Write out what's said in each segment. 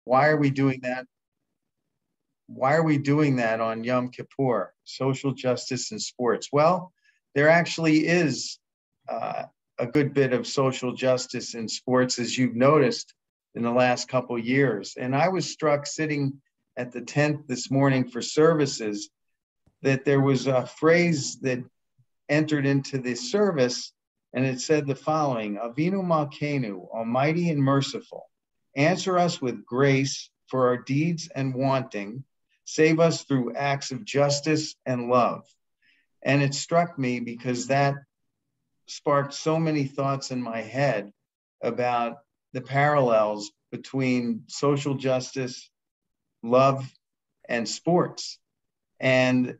Why are we doing that? Why are we doing that on Yom Kippur? Social justice in sports. Well, there actually is a good bit of social justice in sports, as you've noticed in the last couple of years. And I was struck sitting at the tent this morning for services that there was a phrase that entered into the service, and it said the following: Avinu Malkeinu, Almighty and merciful, answer us with grace for our deeds and wanting, save us through acts of justice and love. And it struck me because that sparked so many thoughts in my head about the parallels between social justice, love, and sports. And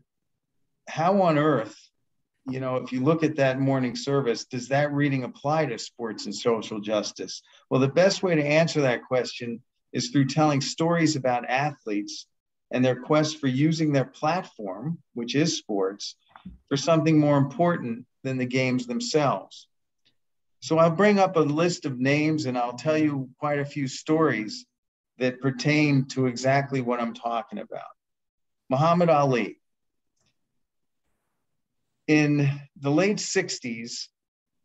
how on earth, if you look at that morning service, does that reading apply to sports and social justice? Well, the best way to answer that question is through telling stories about athletes and their quest for using their platform, which is sports, for something more important than the games themselves. So I'll bring up a list of names and I'll tell you quite a few stories that pertain to exactly what I'm talking about. Muhammad Ali. In the late 60s,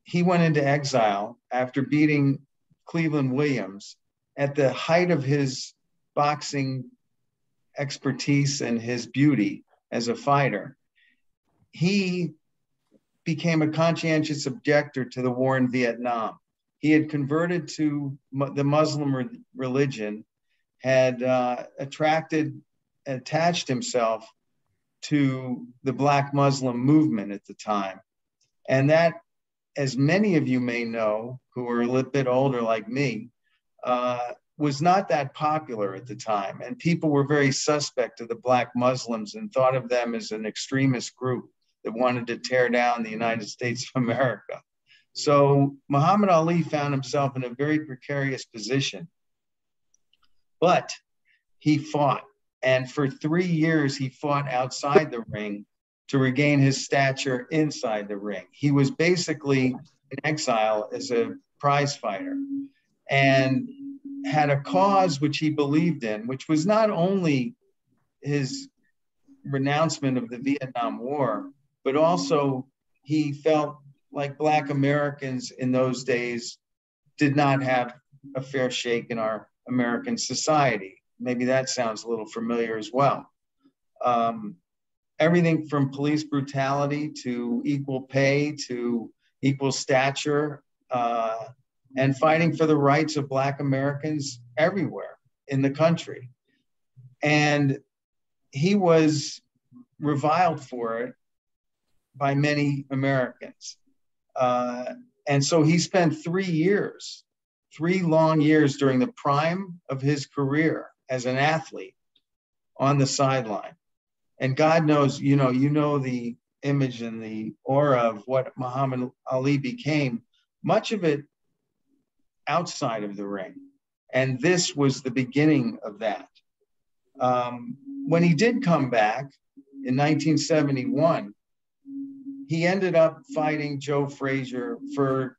he went into exile after beating Cleveland Williams at the height of his boxing expertise and his beauty as a fighter. He became a conscientious objector to the war in Vietnam. He had converted to the Muslim religion, had attached himself to the Black Muslim movement at the time. And that, as many of you may know, who are a little bit older like me, was not that popular at the time. And people were very suspect of the Black Muslims and thought of them as an extremist group that wanted to tear down the United States of America. So Muhammad Ali found himself in a very precarious position, but he fought. And for 3 years, he fought outside the ring to regain his stature inside the ring. He was basically in exile as a prize fighter and had a cause which he believed in, which was not only his renouncement of the Vietnam War, but also he felt like Black Americans in those days did not have a fair shake in our American society. Maybe that sounds a little familiar as well. Everything from police brutality to equal pay to equal stature, and fighting for the rights of Black Americans everywhere in the country. And he was reviled for it by many Americans. And so he spent 3 years, 3 long years during the prime of his career as an athlete on the sideline. And God knows, you know the image and the aura of what Muhammad Ali became, much of it outside of the ring. And this was the beginning of that. When he did come back in 1971, he ended up fighting Joe Frazier for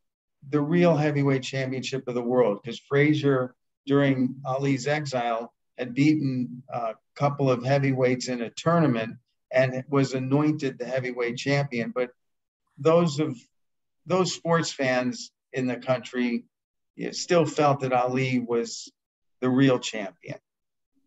the real heavyweight championship of the world, because Frazier, during Ali's exile, had beaten a couple of heavyweights in a tournament and was anointed the heavyweight champion. But those sports fans in the country still felt that Ali was the real champion.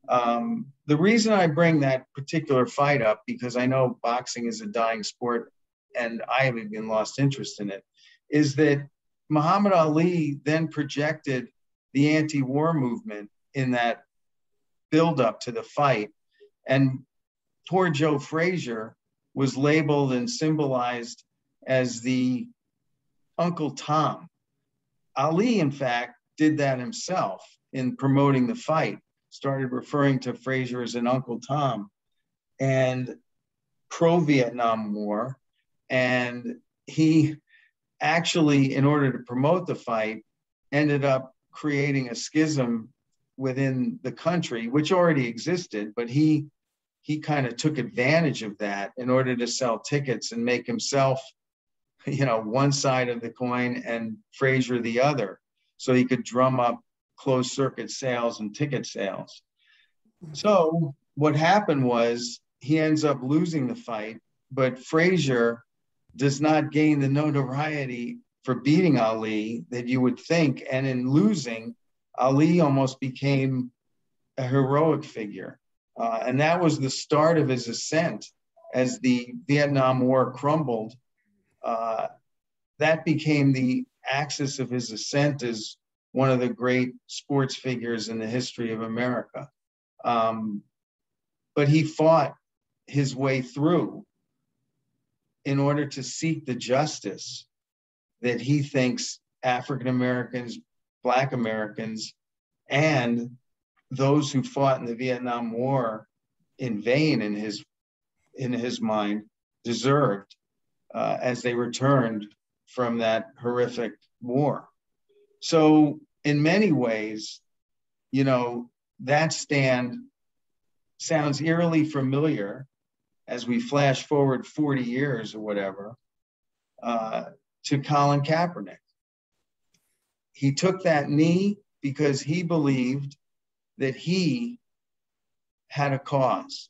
The reason I bring that particular fight up, because I know boxing is a dying sport and I have even lost interest in it, is that Muhammad Ali then projected the anti-war movement in that build up to the fight. And poor Joe Frazier was labeled and symbolized as the Uncle Tom. Ali, in fact, did that himself in promoting the fight, started referring to Frazier as an Uncle Tom and pro-Vietnam War. And he actually, in order to promote the fight, ended up creating a schism within the country, which already existed, but he kind of took advantage of that in order to sell tickets and make himself, one side of the coin and Frazier the other, so he could drum up closed circuit sales and ticket sales. So what happened was he ends up losing the fight, but Frazier does not gain the notoriety for beating Ali that you would think. And in losing, Ali almost became a heroic figure. And that was the start of his ascent as the Vietnam War crumbled. That became the axis of his ascent as one of the great sports figures in the history of America. But he fought his way through in order to seek the justice that he thinks African Americans, Black Americans, and those who fought in the Vietnam War in vain in his mind deserved as they returned from that horrific war. So in many ways, you know, that stand sounds eerily familiar as we flash forward 40 years or whatever to Colin Kaepernick. He took that knee because he believed that he had a cause.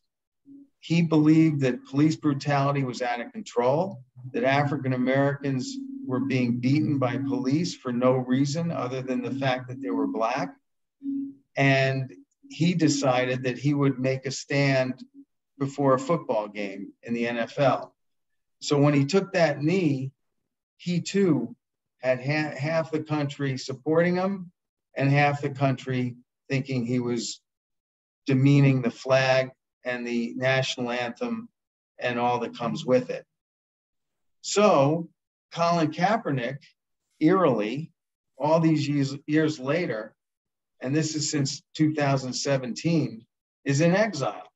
He believed that police brutality was out of control, that African Americans were being beaten by police for no reason other than the fact that they were Black. And he decided that he would make a stand before a football game in the NFL. So when he took that knee, he too had half the country supporting him and half the country thinking he was demeaning the flag and the national anthem and all that comes with it. So Colin Kaepernick, eerily, all these years later, and this is since 2017, is in exile.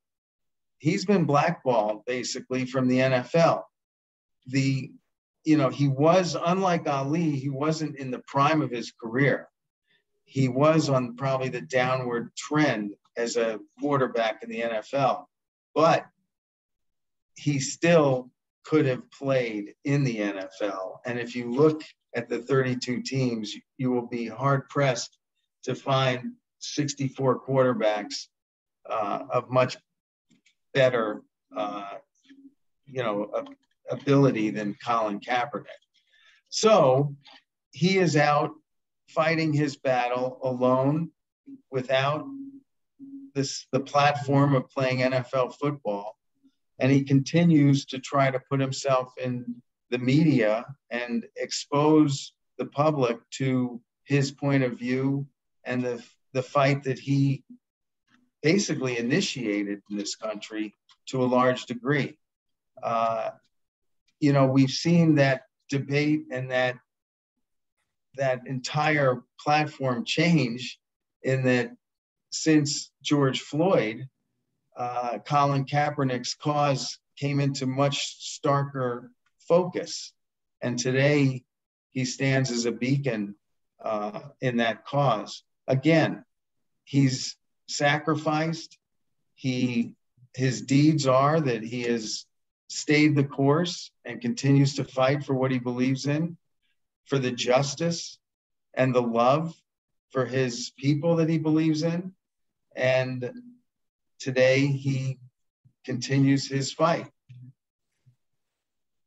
He's been blackballed basically from the NFL. He was, unlike Ali, he wasn't in the prime of his career. He was on probably the downward trend as a quarterback in the NFL, but he still could have played in the NFL. And if you look at the 32 teams, you will be hard pressed to find 64 quarterbacks of much better, ability than Colin Kaepernick. So he is out fighting his battle alone without the platform of playing NFL football. And he continues to try to put himself in the media and expose the public to his point of view and the fight that he basically initiated in this country to a large degree. We've seen that debate and that entire platform change in that since George Floyd, Colin Kaepernick's cause came into much starker focus. And today he stands as a beacon in that cause. Again, he's sacrificed. His deeds are that he has stayed the course and continues to fight for what he believes in, for the justice and the love for his people that he believes in. And today he continues his fight.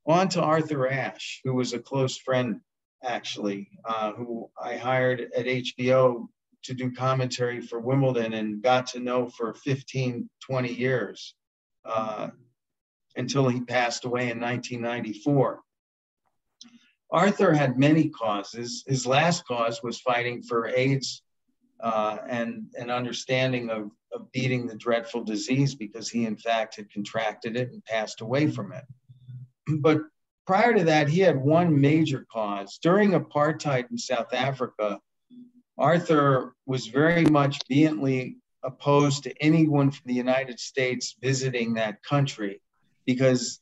On to Arthur Ashe, who was a close friend, actually, who I hired at HBO to do commentary for Wimbledon and got to know for 15, 20 years until he passed away in 1994. Arthur had many causes. His last cause was fighting for AIDS and an understanding of beating the dreadful disease because he, in fact, had contracted it and passed away from it. But prior to that, he had one major cause. During apartheid in South Africa, Arthur was very much vehemently opposed to anyone from the United States visiting that country because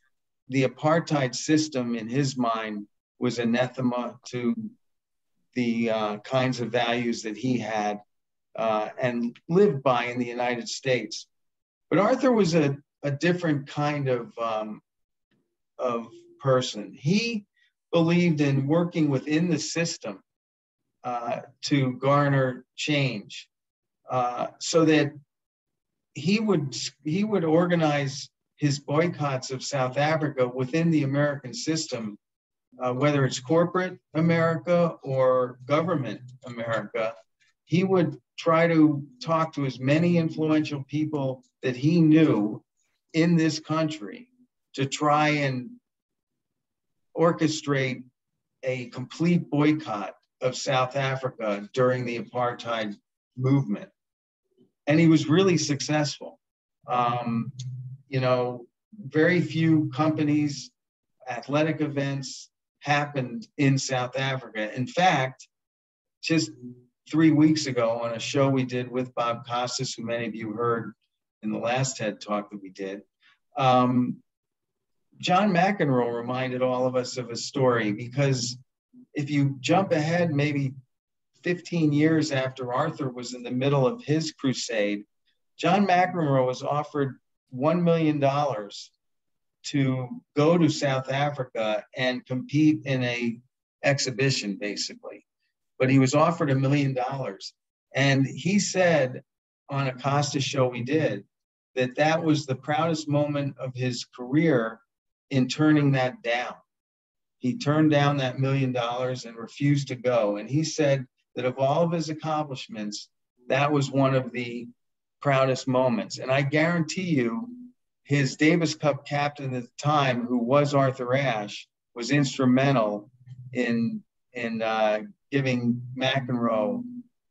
the apartheid system, in his mind, was anathema to the kinds of values that he had and lived by in the United States. But Arthur was a different kind of person. He believed in working within the system to garner change, so that he would organize his boycotts of South Africa within the American system, whether it's corporate America or government America. He would try to talk to as many influential people that he knew in this country to try and orchestrate a complete boycott of South Africa during the apartheid movement. And he was really successful. Very few companies, athletic events happened in South Africa. In fact, just 3 weeks ago on a show we did with Bob Costas, who many of you heard in the last TED Talk that we did, John McEnroe reminded all of us of a story, because if you jump ahead maybe 15 years after Arthur was in the middle of his crusade, John McEnroe was offered $1 million to go to South Africa and compete in a exhibition, basically. But he was offered $1 million. And he said on a Costa show we did that that was the proudest moment of his career in turning that down. He turned down that $1 million and refused to go. And he said that of all of his accomplishments, that was one of the proudest moments. And I guarantee you, his Davis Cup captain at the time, who was Arthur Ashe, was instrumental in giving McEnroe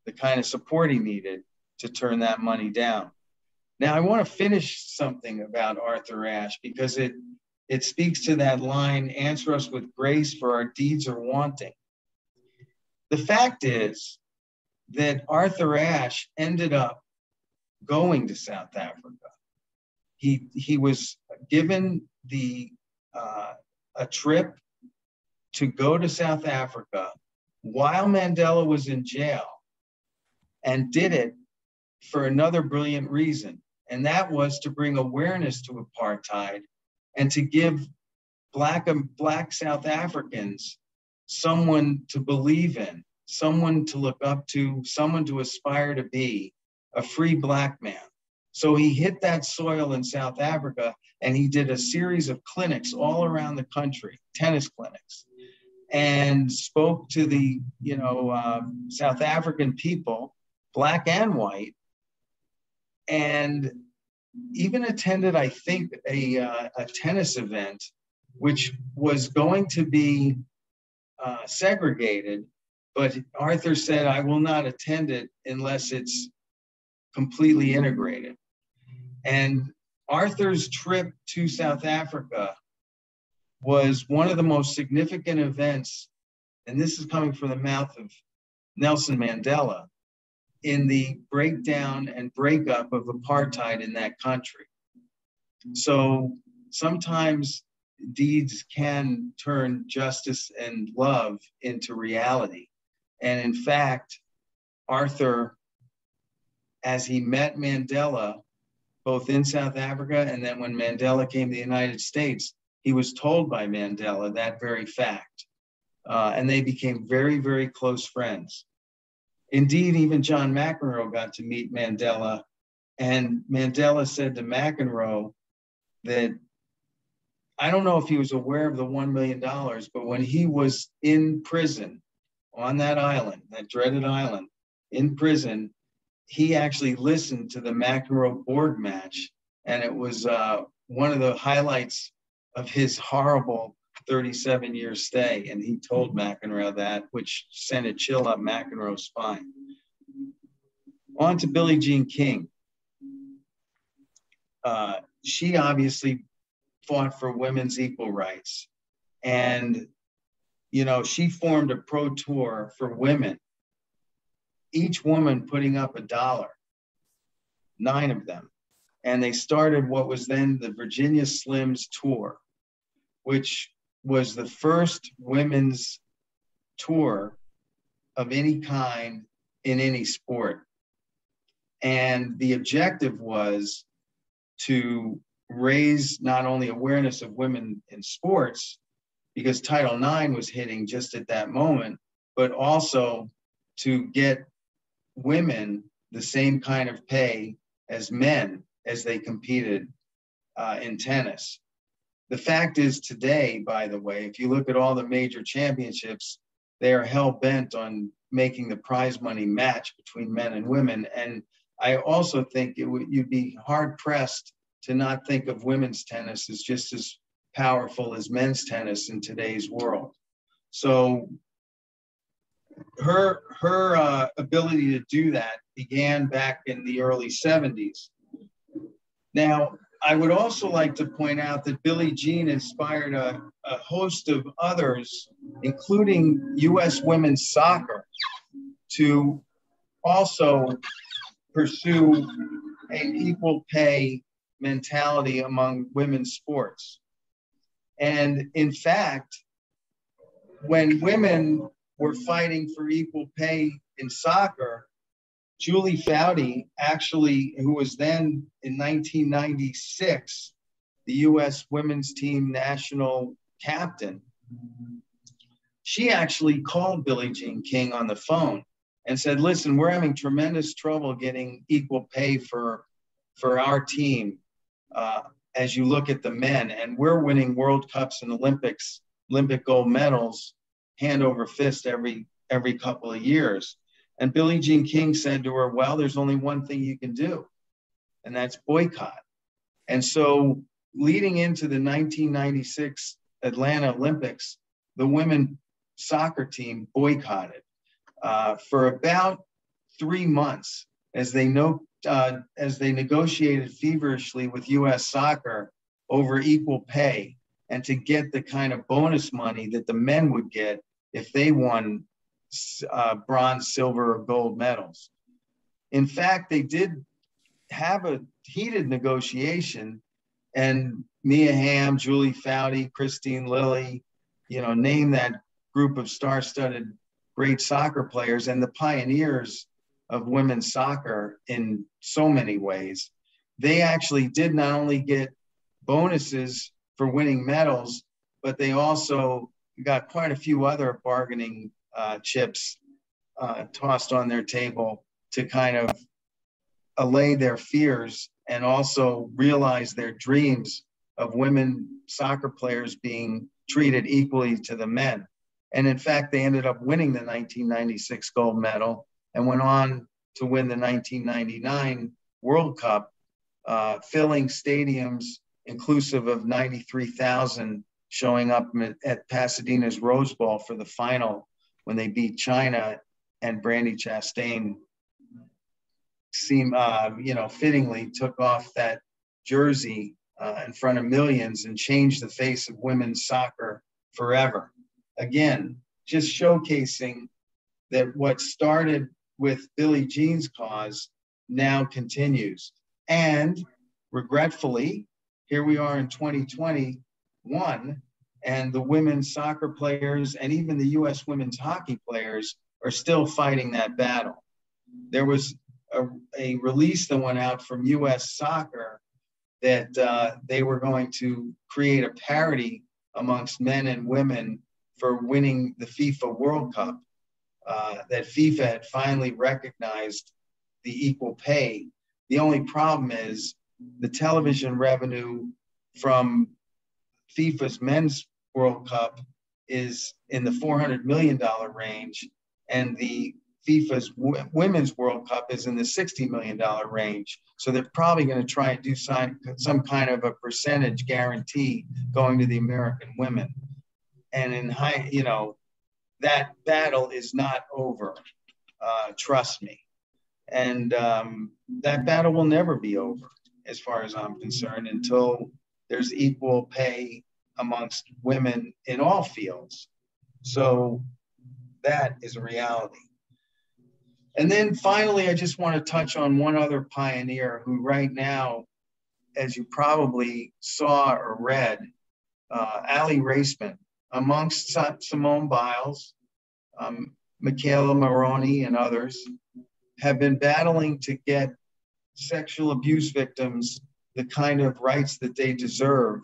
the kind of support he needed to turn that money down. Now, I want to finish something about Arthur Ashe, because it speaks to that line, answer us with grace, for our deeds are wanting. The fact is that Arthur Ashe ended up going to South Africa. He was given a trip to go to South Africa while Mandela was in jail, and did it for another brilliant reason. And that was to bring awareness to apartheid and to give Black South Africans someone to believe in, someone to look up to, someone to aspire to be, a free Black man. So he hit that soil in South Africa, and he did a series of clinics all around the country, tennis clinics, and spoke to the South African people, Black and white, and even attended, I think, a tennis event, which was going to be segregated, but Arthur said, I will not attend it unless it's completely integrated. And Arthur's trip to South Africa was one of the most significant events, and this is coming from the mouth of Nelson Mandela, in the breakdown and breakup of apartheid in that country. So sometimes deeds can turn justice and love into reality. And in fact, Arthur, as he met Mandela, both in South Africa and then when Mandela came to the United States, he was told by Mandela that very fact. And they became very, very close friends. Indeed, even John McEnroe got to meet Mandela, and Mandela said to McEnroe that, I don't know if he was aware of the $1 million, but when he was in prison on that island, that dreaded island, in prison, he actually listened to the McEnroe-Borg match, and it was one of the highlights of his horrible 37-year stay, and he told McEnroe that, which sent a chill up McEnroe's spine. On to Billie Jean King. She obviously fought for women's equal rights, and she formed a pro tour for women, each woman putting up $1, 9 of them, and they started what was then the Virginia Slims Tour, which was the first women's tour of any kind in any sport. And the objective was to raise not only awareness of women in sports, because Title IX was hitting just at that moment, but also to get women the same kind of pay as men as they competed in tennis. The fact is today, by the way, if you look at all the major championships, they are hell-bent on making the prize money match between men and women. And I also think you'd be hard-pressed to not think of women's tennis as just as powerful as men's tennis in today's world. So her ability to do that began back in the early 70s. Now, I would also like to point out that Billie Jean inspired a host of others, including U.S. women's soccer, to also pursue an equal pay mentality among women's sports. And in fact, when women were fighting for equal pay in soccer, Julie Foudy, actually, who was then in 1996, the U.S. women's team national captain, she actually called Billie Jean King on the phone and said, listen, we're having tremendous trouble getting equal pay for our team as you look at the men, and we're winning World Cups and Olympic gold medals hand over fist every couple of years. And Billie Jean King said to her, well, there's only one thing you can do, and that's boycott. And so leading into the 1996 Atlanta Olympics, the women soccer team boycotted for about 3 months as they negotiated feverishly with U.S. soccer over equal pay and to get the kind of bonus money that the men would get if they won bronze, silver, or gold medals. In fact, they did have a heated negotiation, and Mia Hamm, Julie Foudy, Christine Lilly, name that group of star-studded great soccer players and the pioneers of women's soccer in so many ways. They actually did not only get bonuses for winning medals, but they also got quite a few other bargaining chips tossed on their table to kind of allay their fears and also realize their dreams of women soccer players being treated equally to the men. And in fact, they ended up winning the 1996 gold medal and went on to win the 1999 World Cup, filling stadiums inclusive of 93,000 showing up at Pasadena's Rose Bowl for the final when they beat China, and Brandi Chastain fittingly took off that jersey in front of millions and changed the face of women's soccer forever. Again, just showcasing that what started with Billie Jean's cause now continues. And regretfully, here we are in 2021, and the women's soccer players and even the U.S. women's hockey players are still fighting that battle. There was a release that went out from U.S. Soccer that they were going to create a parity amongst men and women for winning the FIFA World Cup, that FIFA had finally recognized the equal pay. The only problem is the television revenue from FIFA's Men's World Cup is in the $400 million range, and the FIFA's Women's World Cup is in the $60 million range. So they're probably going to try and do some kind of a percentage guarantee going to the American women. And that battle is not over, trust me. And that battle will never be over, as far as I'm concerned, until there's equal pay amongst women in all fields. So that is a reality. And then finally, I just want to touch on one other pioneer who right now, as you probably saw or read, Aly Raisman, amongst Simone Biles, Michaela Maroney, and others, have been battling to get sexual abuse victims the kind of rights that they deserve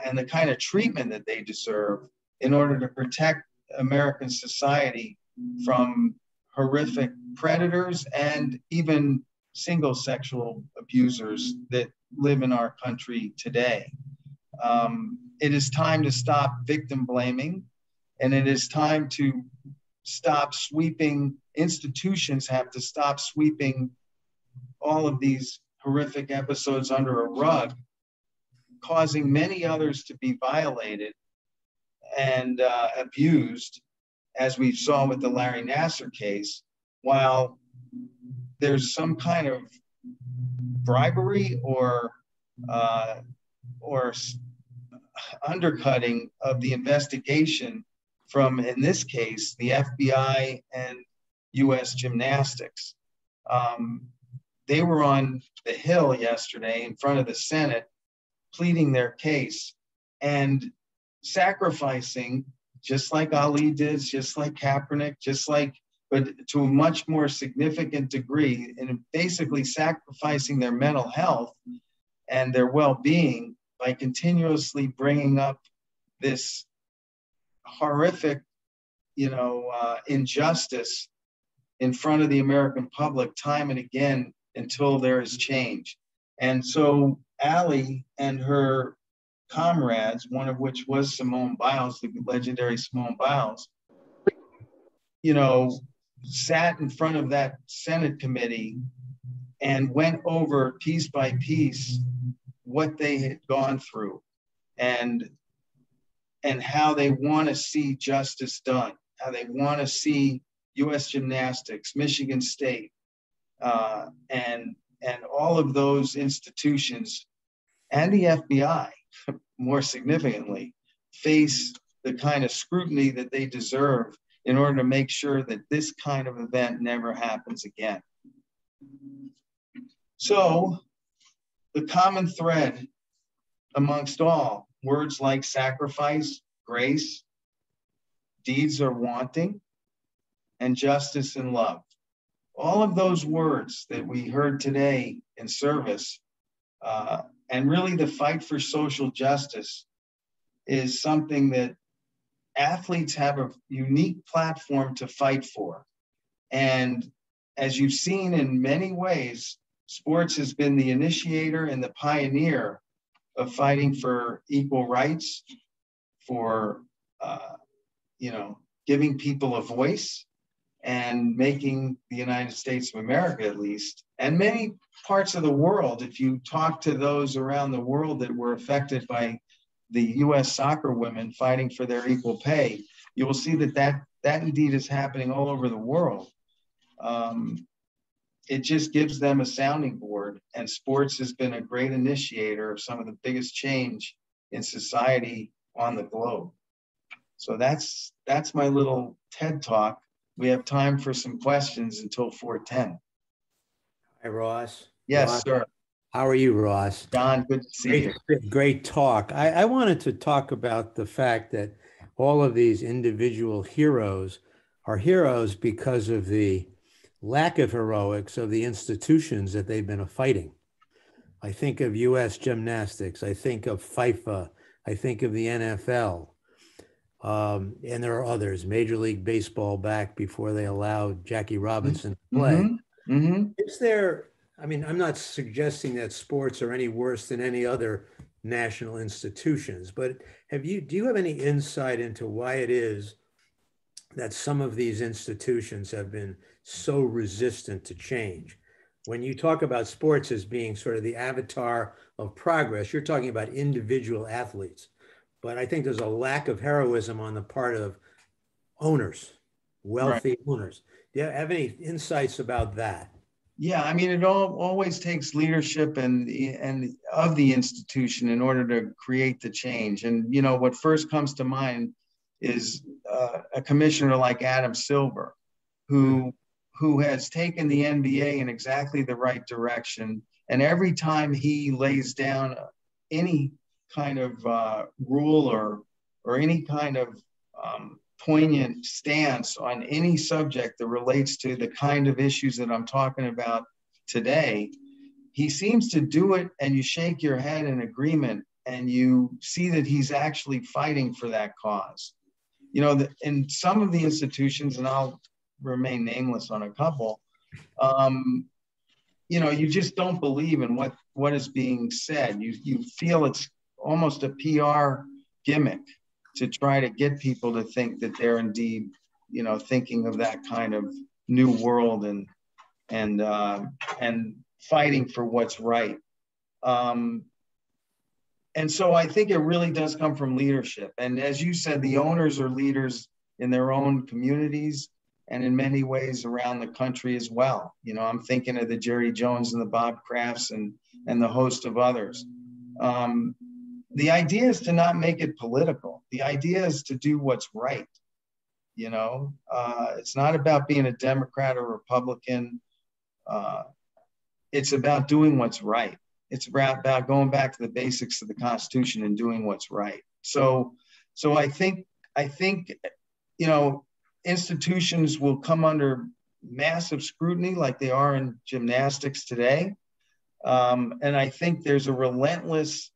and the kind of treatment that they deserve in order to protect American society from horrific predators and even single sexual abusers that live in our country today. It is time to stop victim blaming, and it is time to stop sweeping, institutions have to stop sweeping all of these horrific episodes under a rug, causing many others to be violated and abused, as we saw with the Larry Nassar case, while there's some kind of bribery or undercutting of the investigation from, in this case, the FBI and U.S. Gymnastics. They were on the Hill yesterday in front of the Senate pleading their case and sacrificing, just like Ali did, just like Kaepernick, but to a much more significant degree, and basically sacrificing their mental health and their well-being by continuously bringing up this horrific, injustice in front of the American public time and again until there is change. And so Ali and her comrades, one of which was Simone Biles, the legendary Simone Biles, sat in front of that Senate committee and went over piece by piece what they had gone through and how they want to see justice done, how they want to see U.S. Gymnastics, Michigan State, and all of those institutions and the FBI, more significantly, face the kind of scrutiny that they deserve in order to make sure that this kind of event never happens again. So the common thread amongst all, words like sacrifice, grace, deeds are wanting, and justice and love. All of those words that we heard today in service, and really the fight for social justice, is something that athletes have a unique platform to fight for. And as you've seen in many ways, sports has been the initiator and the pioneer of fighting for equal rights, for giving people a voice, and making the United States of America, at least, and many parts of the world, if you talk to those around the world that were affected by the U.S. soccer women fighting for their equal pay, you will see that indeed is happening all over the world. It just gives them a sounding board, and sports has been a great initiator of some of the biggest change in society on the globe. So that's my little TED Talk. We have time for some questions until 4:10. Hi, Ross. Yes, Ross, sir. how are you, Ross? John, good to see you. Great talk. I wanted to talk about the fact that all of these individual heroes are heroes because of the lack of heroics of the institutions that they've been fighting. I think of U.S. Gymnastics. I think of FIFA. I think of the NFL. And there are others, Major League Baseball back before they allowed Jackie Robinson to play. Mm-hmm. Mm-hmm. Is there, I'm not suggesting that sports are any worse than any other national institutions, but do you have any insight into why it is that some of these institutions have been so resistant to change? When you talk about sports as being sort of the avatar of progress, you're talking about individual athletes. But I think there's a lack of heroism on the part of owners, wealthy owners. Do you have any insights about that? Yeah, it always takes leadership and of the institution in order to create the change. And what first comes to mind is a commissioner like Adam Silver, who has taken the NBA in exactly the right direction. And every time he lays down any kind of rule or any kind of poignant stance on any subject that relates to the kind of issues that I'm talking about today, he seems to do it and you shake your head in agreement and you see that he's actually fighting for that cause. In some of the institutions, and I'll remain nameless on a couple, you know, you just don't believe in what is being said. You feel it's almost a PR gimmick to try to get people to think that they're indeed, you know, thinking of that kind of new world and fighting for what's right. And so I think it really does come from leadership. And as you said, the owners are leaders in their own communities and in many ways around the country as well. You know, I'm thinking of the Jerry Jones and the Bob Crafts and the host of others. The idea is to not make it political. The idea is to do what's right. You know, it's not about being a Democrat or Republican. It's about doing what's right. It's about going back to the basics of the Constitution and doing what's right. So I think, you know, institutions will come under massive scrutiny like they are in gymnastics today. And I think there's a relentless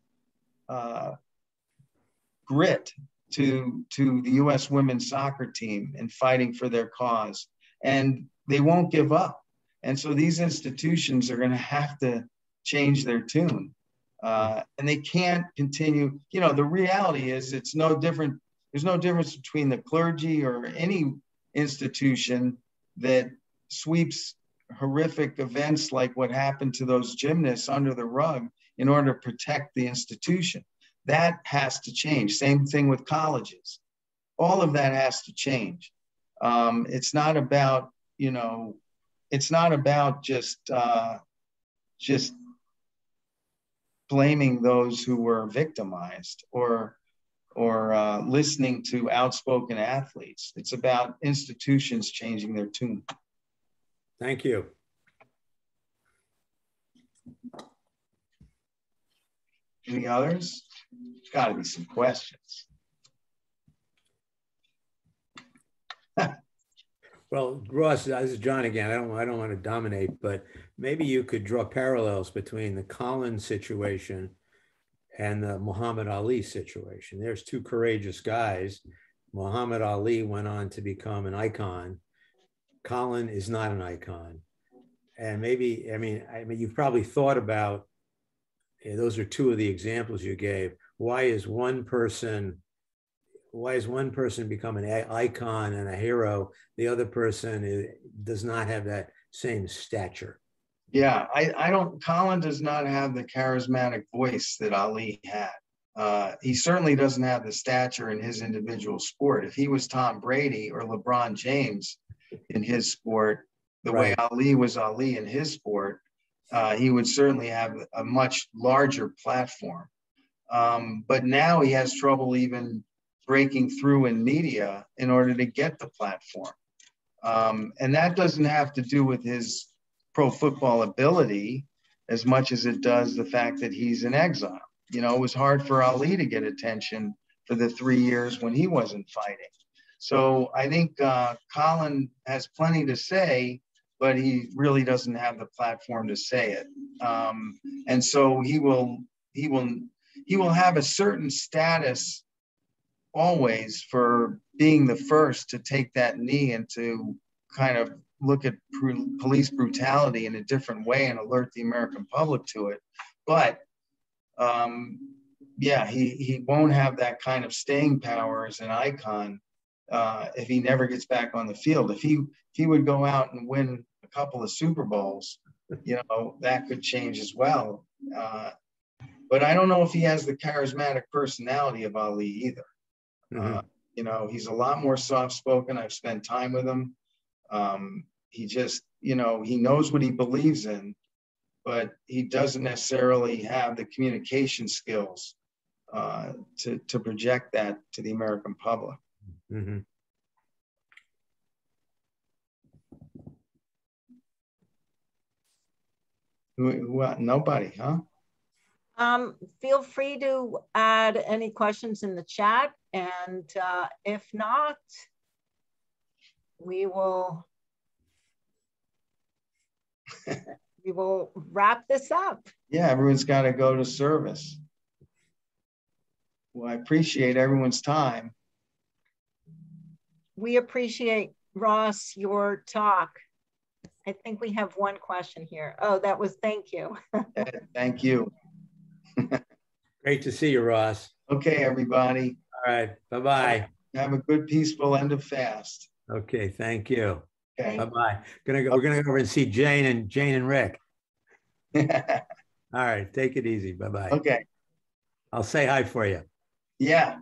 grit to the U.S. women's soccer team in fighting for their cause. And they won't give up. And so these institutions are going to have to change their tune. And they can't continue. You know, the reality is it's no different. There's no difference between the clergy or any institution that sweeps horrific events like what happened to those gymnasts under the rug in order to protect the institution. That has to change. Same thing with colleges. All of that has to change. It's not about, you know, it's not about just blaming those who were victimized or listening to outspoken athletes. It's about institutions changing their tune. Thank you. Any others? There's got to be some questions. Well, Ross, this is John again. I don't want to dominate, but maybe you could draw parallels between the Colin situation and the Muhammad Ali situation. There's two courageous guys. Muhammad Ali went on to become an icon. Colin is not an icon. And maybe, I mean, you've probably thought about, those are two of the examples you gave. Why is one person become an icon and a hero? The other person does not have that same stature. Yeah, Colin does not have the charismatic voice that Ali had. He certainly doesn't have the stature in his individual sport. If he was Tom Brady or LeBron James in his sport, the way Ali was Ali in his sport, he would certainly have a much larger platform. But now he has trouble even breaking through in media in order to get the platform. And that doesn't have to do with his pro football ability as much as it does the fact that he's in exile. You know, it was hard for Ali to get attention for the 3 years when he wasn't fighting. So I think Colin has plenty to say, but he really doesn't have the platform to say it. And so he will have a certain status always for being the first to take that knee and to kind of look at police brutality in a different way and alert the American public to it. But yeah, he won't have that kind of staying power as an icon if he never gets back on the field. If he would go out and win a couple of Super Bowls, you know, that could change as well. But I don't know if he has the charismatic personality of Ali either. Mm-hmm. You know, he's a lot more soft-spoken. I've spent time with him. He just, you know, he knows what he believes in, but he doesn't necessarily have the communication skills to project that to the American public. Mm-hmm. Nobody, huh? Feel free to add any questions in the chat, and if not, we will wrap this up. Yeah, everyone's got to go to service. Well, I appreciate everyone's time. We appreciate Ross, your talk. I think we have one question here. Oh, that was thank you. Thank you. Great to see you, Ross. Okay, everybody. All right. Bye-bye. Have a good, peaceful end of fast. Okay. Thank you. Okay. Bye-bye. We're gonna go over and see Jane and Rick. All right. Take it easy. Bye-bye. Okay. I'll say hi for you. Yeah.